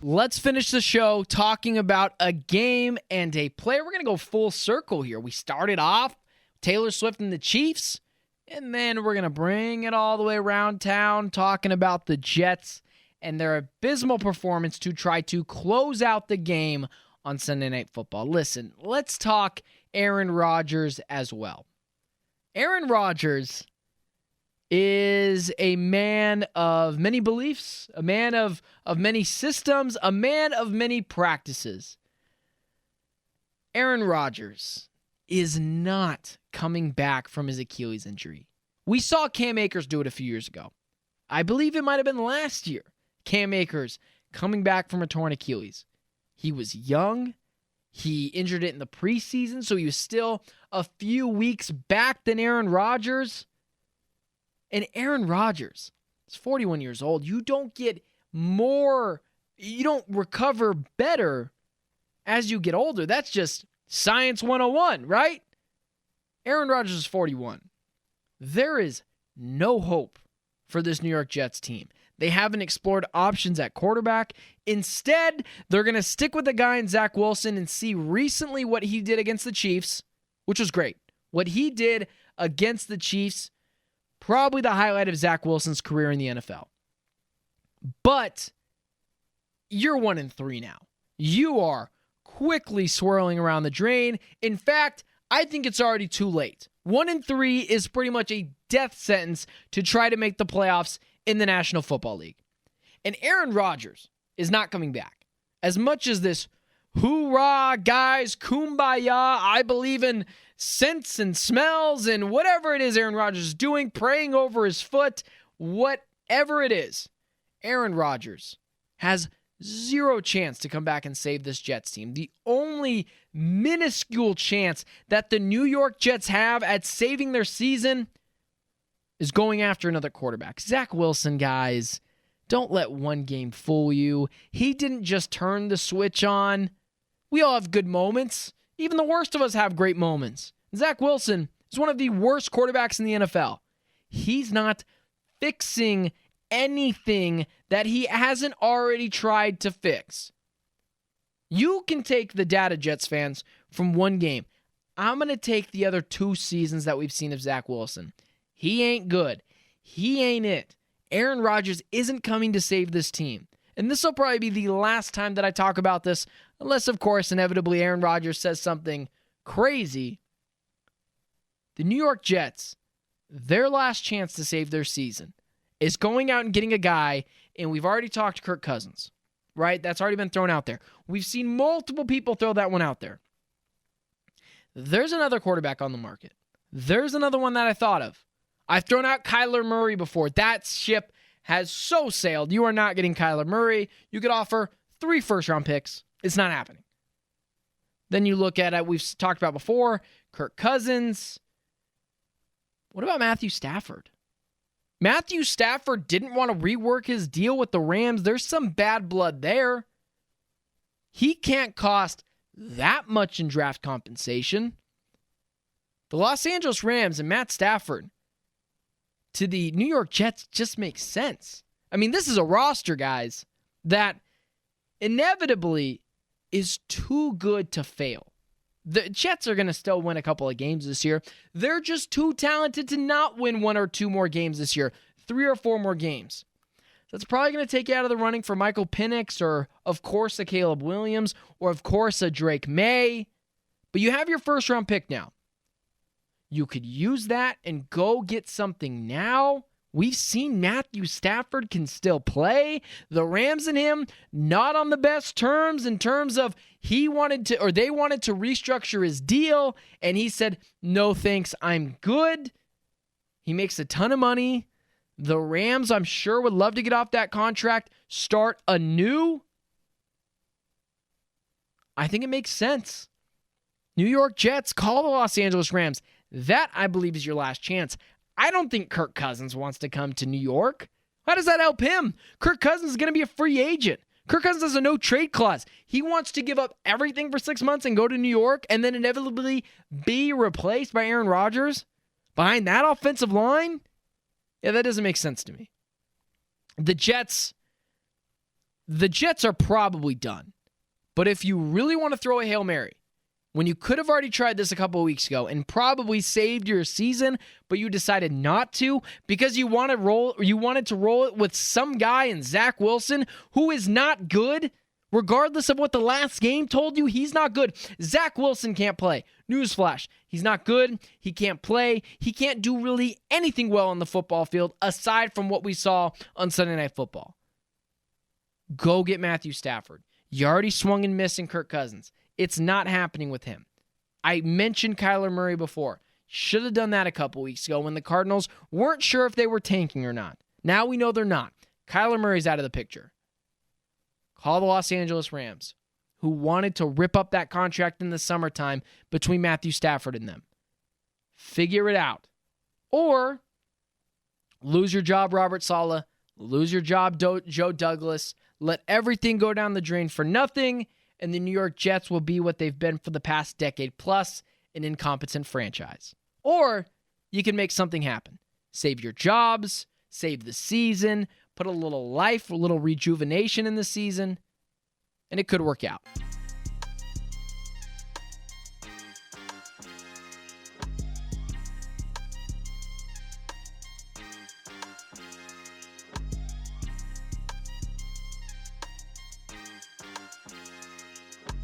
Let's finish the show talking about a game and a player. We're going to go full circle here. We started off Taylor Swift and the Chiefs, and then we're going to bring it all the way around town talking about the Jets and their abysmal performance to try to close out the game on Sunday Night Football. Listen, let's talk Aaron Rodgers as well. Aaron Rodgers is a man of many beliefs, a man of many systems, a man of many practices. Aaron Rodgers is not coming back from his Achilles injury. We saw Cam Akers do it a few years ago. I believe it might have been last year. Cam Akers coming back from a torn Achilles. He was young. He injured it in the preseason, so he was still a few weeks back than Aaron Rodgers. And Aaron Rodgers is 41 years old. You don't get more, you don't recover better as you get older. That's just science 101, right? Aaron Rodgers is 41. There is no hope for this New York Jets team. They haven't explored options at quarterback. Instead, they're going to stick with the guy in Zach Wilson and see recently what he did against the Chiefs, which was great. What he did against the Chiefs, probably the highlight of Zach Wilson's career in the NFL. But you're 1-3 now. You are quickly swirling around the drain. In fact, I think it's already too late. 1-3 is pretty much a death sentence to try to make the playoffs in the National Football League. And Aaron Rodgers is not coming back. As much as this hoorah, guys, kumbaya, I believe in scents and smells and whatever it is Aaron Rodgers is doing, praying over his foot, whatever it is, Aaron Rodgers has zero chance to come back and save this Jets team. The only minuscule chance that the New York Jets have at saving their season is going after another quarterback. Zach Wilson, guys, don't let one game fool you. He didn't just turn the switch on. We all have good moments. Even the worst of us have great moments. Zach Wilson is one of the worst quarterbacks in the NFL. He's not fixing anything that he hasn't already tried to fix. You can take the data, Jets fans, from one game. I'm going to take the other 2 seasons that we've seen of Zach Wilson. He ain't good. He ain't it. Aaron Rodgers isn't coming to save this team. And this will probably be the last time that I talk about this, unless, of course, inevitably Aaron Rodgers says something crazy. The New York Jets, their last chance to save their season is going out and getting a guy, and we've already talked Kirk Cousins, right? That's already been thrown out there. We've seen multiple people throw that one out there. There's another quarterback on the market. There's another one that I thought of. I've thrown out Kyler Murray before. That ship has so sailed. You are not getting Kyler Murray. You could offer 3 first-round picks. It's not happening. Then you look at it, we've talked about before, Kirk Cousins. What about Matthew Stafford? Matthew Stafford didn't want to rework his deal with the Rams. There's some bad blood there. He can't cost that much in draft compensation. The Los Angeles Rams and Matt Stafford to the New York Jets just makes sense. I mean, this is a roster, guys, that inevitably is too good to fail. The Jets are going to still win a couple of games this year. They're just too talented to not win 1 or 2 more games this year. 3 or 4 more games. That's probably going to take you out of the running for Michael Penix or, of course, a Caleb Williams or, of course, a Drake May. But you have your first-round pick now. You could use that and go get something now. We've seen Matthew Stafford can still play. The Rams and him, not on the best terms in terms of they wanted to restructure his deal, and he said, no thanks, I'm good. He makes a ton of money. The Rams, I'm sure, would love to get off that contract, start anew. I think it makes sense. New York Jets, call the Los Angeles Rams. That, I believe, is your last chance. I don't think Kirk Cousins wants to come to New York. How does that help him? Kirk Cousins is going to be a free agent. Kirk Cousins has a no-trade clause. He wants to give up everything for 6 months and go to New York and then inevitably be replaced by Aaron Rodgers behind that offensive line? Yeah, that doesn't make sense to me. The Jets, the Jets are probably done. But if you really want to throw a Hail Mary, when you could have already tried this a couple of weeks ago and probably saved your season, but you decided not to because you wanted to roll it with some guy in Zach Wilson who is not good, regardless of what the last game told you, he's not good. Zach Wilson can't play. Newsflash, he's not good. He can't play. He can't do really anything well on the football field aside from what we saw on Sunday Night Football. Go get Matthew Stafford. You already swung and missed in Kirk Cousins. It's not happening with him. I mentioned Kyler Murray before. Should have done that a couple weeks ago when the Cardinals weren't sure if they were tanking or not. Now we know they're not. Kyler Murray's out of the picture. Call the Los Angeles Rams, who wanted to rip up that contract in the summertime between Matthew Stafford and them. Figure it out. Or lose your job, Robert Saleh. Lose your job, Joe Douglas. Let everything go down the drain for nothing, and the New York Jets will be what they've been for the past decade plus, an incompetent franchise. Or you can make something happen. Save your jobs, save the season, put a little life, a little rejuvenation in the season, and it could work out.